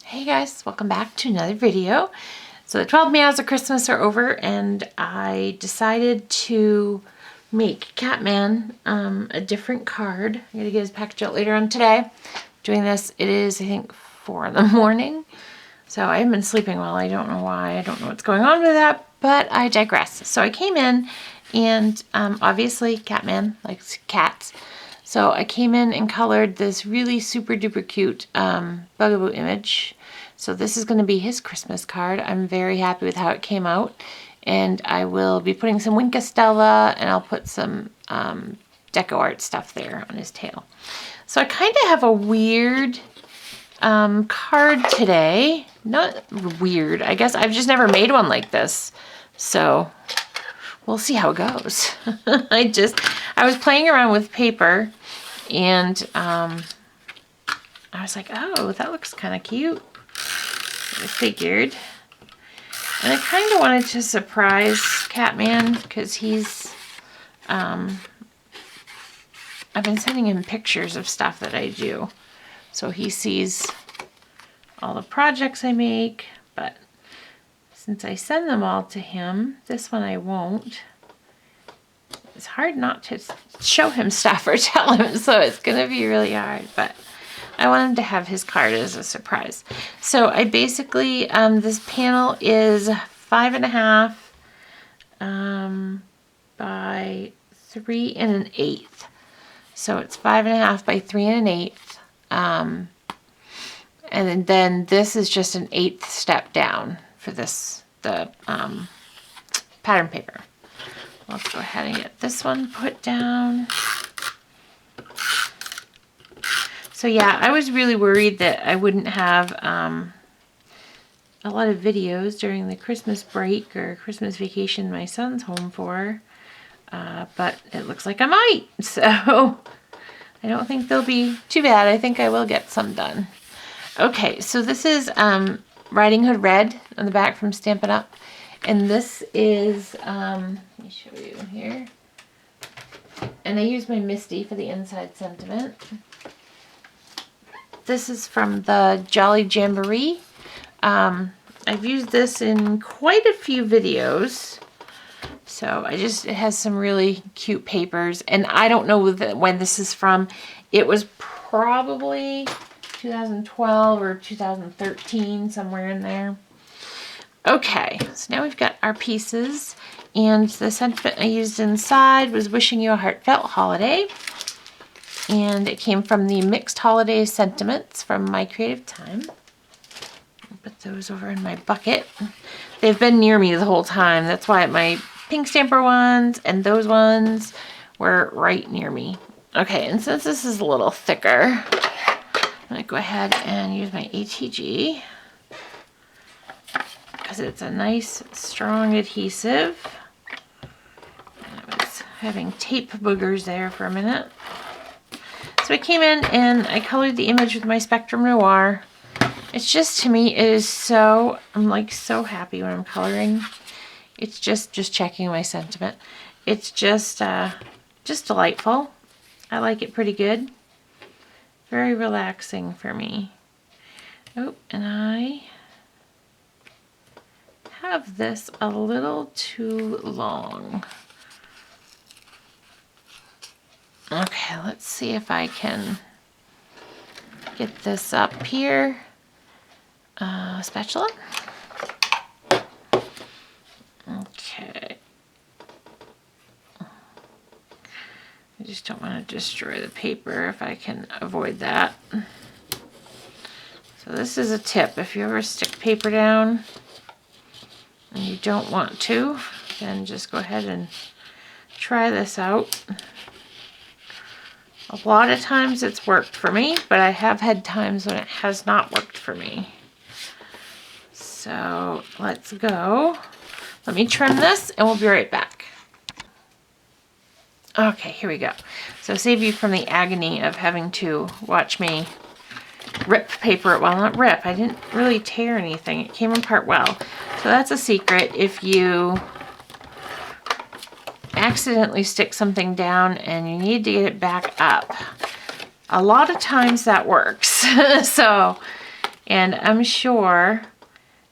Hey guys, welcome back to another video. So the 12 Meows of Christmas are over and I decided to make Catman a different card. I'm going to get his package out later on today. Doing this, it is I think 4 in the morning. So I haven't been sleeping well. I don't know why. I don't know what's going on with that, but I digress. So I came in and obviously Catman likes cats. So I came in and colored this really super duper cute Bugaboo image. So this is going to be his Christmas card. I'm very happy with how it came out. And I will be putting some Winka Stella and I'll put some deco art stuff there on his tail. So I kind of have a weird card today. Not weird. I guess I've just never made one like this. So we'll see how it goes. I was playing around with paper and I was like, oh, that looks kind of cute. I figured. And I kind of wanted to surprise Catman because he's, I've been sending him pictures of stuff that I do. So he sees all the projects I make, but since I send them all to him, this one I won't. It's hard not to show him stuff or tell him, so it's going to be really hard, but I want him to have his card as a surprise. So I basically, this panel is 5.5 by 3 1/8. So it's 5.5 by 3 1/8. And then this is just an 1/8 step down for this, the pattern paper. Let's go ahead and get this one put down. So yeah, I was really worried that I wouldn't have a lot of videos during the Christmas break or Christmas vacation my son's home for, but it looks like I might. So I don't think they'll be too bad. I think I will get some done. Okay, so this is Riding Hood Red on the back from Stampin' Up. And this is, let me show you here. And I use my Misty for the inside sentiment. This is from the Jolly Jamboree. I've used this in quite a few videos. So it has some really cute papers. And I don't know when this is from. It was probably 2012 or 2013, somewhere in there. Okay, so now we've got our pieces. And the sentiment I used inside was wishing you a heartfelt holiday. And it came from the Mixed Holiday Sentiments from My Creative Time. I'll put those over in my bucket. They've been near me the whole time. That's why my pink stamper ones and those ones were right near me. Okay, and since this is a little thicker, I'm going to go ahead and use my ATG because it's a nice, strong adhesive. I was having tape boogers there for a minute. So I came in and I colored the image with my Spectrum Noir. It's just, to me, it is so, I'm like so happy when I'm coloring. It's just checking my sentiment. It's just delightful. I like it pretty good. Very relaxing for me. Oh, and I have this a little too long. Okay, let's see if I can get this up here. Spatula. Okay. I just don't want to destroy the paper if I can avoid that. So this is a tip. If you ever stick paper down and you don't want to, then just go ahead and try this out. A lot of times it's worked for me, but I have had times when it has not worked for me. So let's go. Let me trim this and we'll be right back. Okay, here we go. So save you from the agony of having to watch me rip paper. Well, not rip. I didn't really tear anything. It came apart well. So that's a secret. If you accidentally stick something down and you need to get it back up, a lot of times that works. So And I'm sure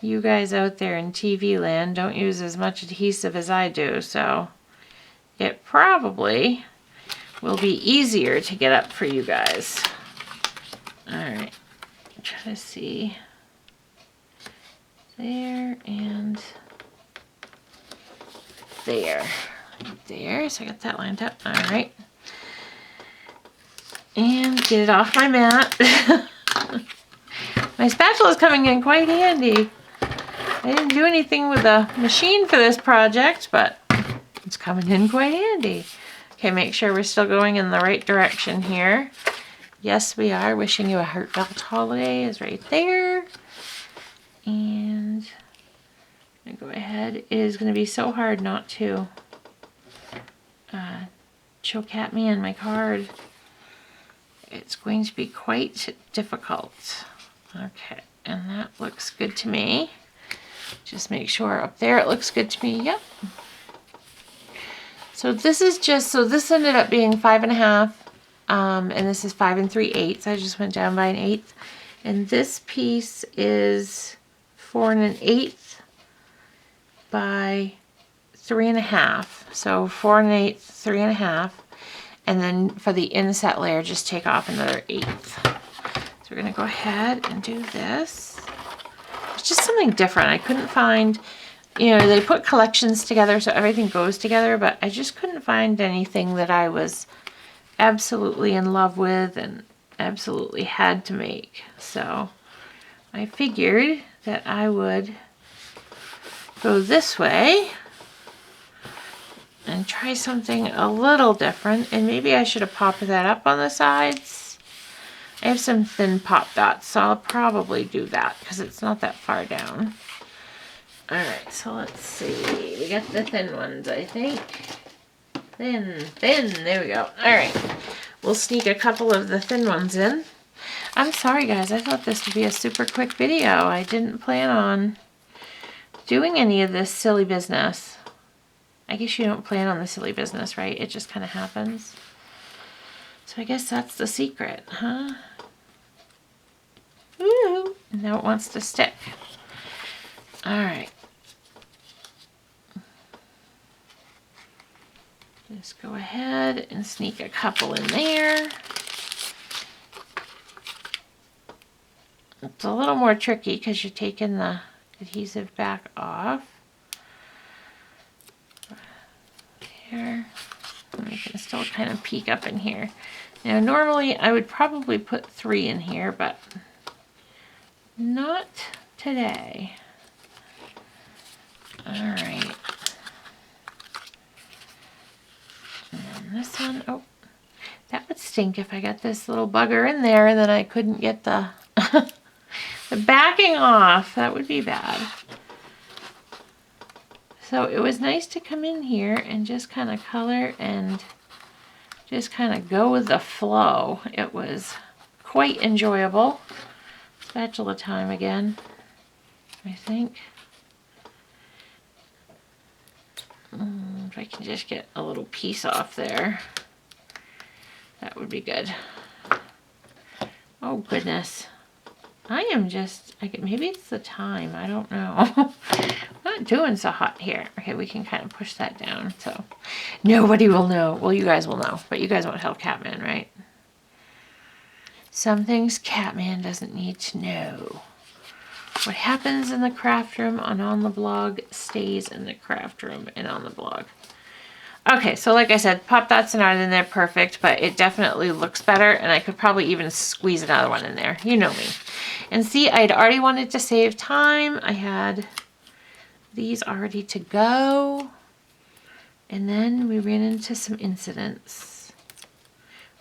you guys out there in TV land don't use as much adhesive as I do, so it probably will be easier to get up for you guys. Alright, try to see there and there. Right there, so I got that lined up. Alright. And get it off my mat. My spatula is coming in quite handy. I didn't do anything with the machine for this project, but it's coming in quite handy. Okay, make sure we're still going in the right direction here. Yes, we are. Wishing you a heartfelt holiday is right there. And I'm going to go ahead. It is going to be so hard not to show Catman my card. It's going to be quite difficult. Okay, and that looks good to me. Just make sure up there it looks good to me. Yep. So this is just, so this ended up being 5.5, and this is 5 3/8. I just went down by an 1/8. And this piece is 4 1/8 by 3.5. So 4 1/8, 3.5. And then for the inset layer, just take off another 1/8. So we're gonna go ahead and do this. It's just something different. I couldn't find, you know, they put collections together so everything goes together, but I just couldn't find anything that I was absolutely in love with and absolutely had to make. So I figured that I would go this way and try something a little different, and maybe I should have popped that up on the sides. I have some thin pop dots, so I'll probably do that because it's not that far down. Alright, so let's see. We got the thin ones, I think. Thin, there we go. Alright, we'll sneak a couple of the thin ones in. I'm sorry guys, I thought this would be a super quick video. I didn't plan on doing any of this silly business. I guess you don't plan on the silly business, right? It just kind of happens. So I guess that's the secret, huh? Woo! Now it wants to stick. Alright. Just go ahead and sneak a couple in there. It's a little more tricky because you're taking the adhesive back off. There. And we can still kind of peek up in here. Now normally I would probably put 3 in here, but not today. Alright. And this one, oh, that would stink if I got this little bugger in there and then I couldn't get the, the backing off. That would be bad. So it was nice to come in here and just kind of color and just kind of go with the flow. It was quite enjoyable. Spatula time again, I think. If I can just get a little piece off there, that would be good. Oh goodness. I am just, maybe it's the time, I don't know. Not doing so hot here. Okay, we can kind of push that down so nobody will know. Well, you guys will know, but you guys won't tell Catman, right? Some things Catman doesn't need to know. What happens in the craft room and on the blog stays in the craft room and on the blog. Okay, so like I said, pop dots are not in there perfect, but it definitely looks better, and I could probably even squeeze another one in there. You know me. And see, I'd already wanted to save time. I had these already to go. And then we ran into some incidents.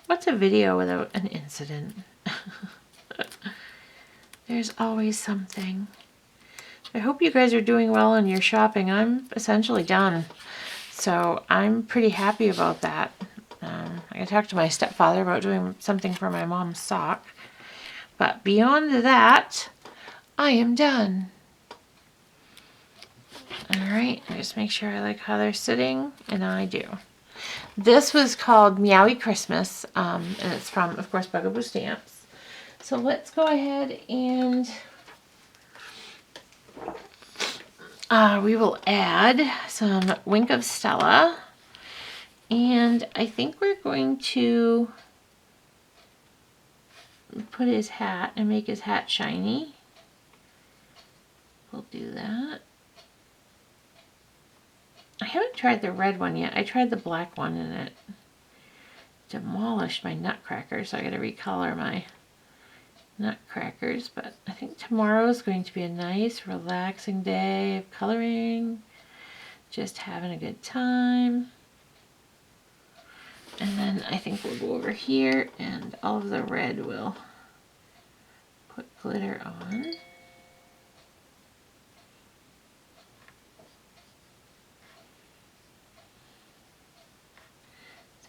What's a video without an incident? There's always something. I hope you guys are doing well in your shopping. I'm essentially done. So I'm pretty happy about that. I talked to my stepfather about doing something for my mom's sock. But beyond that, I am done. Alright, just make sure I like how they're sitting, and I do. This was called Meowy Christmas, and it's from, of course, Bugaboo Stamps. So let's go ahead and we will add some Wink of Stella. And I think we're going to put his hat and make his hat shiny. We'll do that. I haven't tried the red one yet. I tried the black one and it demolished my nutcracker, so I gotta recolor my nutcrackers. But I think tomorrow is going to be a nice, relaxing day of coloring, just having a good time. And then I think we'll go over here and all of the red will put glitter on.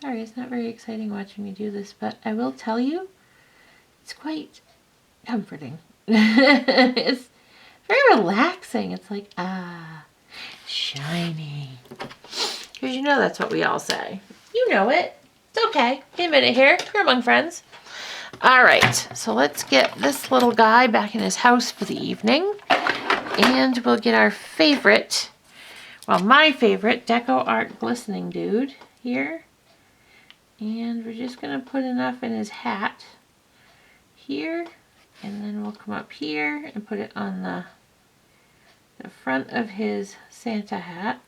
Sorry, it's not very exciting watching me do this, but I will tell you, it's quite comforting. It's very relaxing. It's like, ah, shiny. Because you know that's what we all say. You know it. It's okay. Give me a minute here. You're among friends. All right, so let's get this little guy back in his house for the evening. And we'll get our favorite, well, my favorite Deco Art glistening dude here. And we're just going to put enough in his hat here. And then we'll come up here and put it on the front of his Santa hat.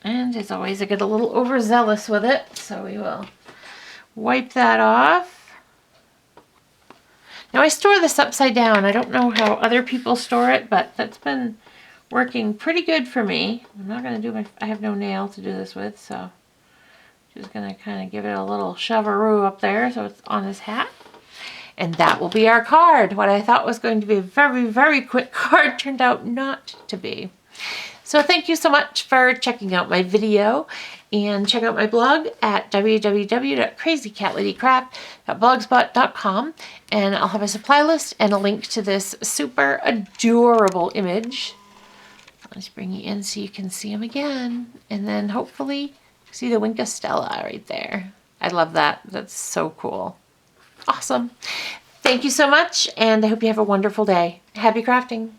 And as always, I get a little overzealous with it, so we will wipe that off. Now I store this upside down. I don't know how other people store it, but that's been working pretty good for me. I'm not going to do I have no nail to do this with, so just going to kind of give it a little shoveroo up there so it's on his hat. And that will be our card. What I thought was going to be a very, very quick card turned out not to be. So thank you so much for checking out my video, and check out my blog at www.crazycatladycraft.blogspot.com, and I'll have a supply list and a link to this super adorable image. Let's bring you in so you can see him again, and then hopefully see the Wink of Stella right there. I love that. That's so cool. Awesome. Thank you so much, and I hope you have a wonderful day. Happy crafting.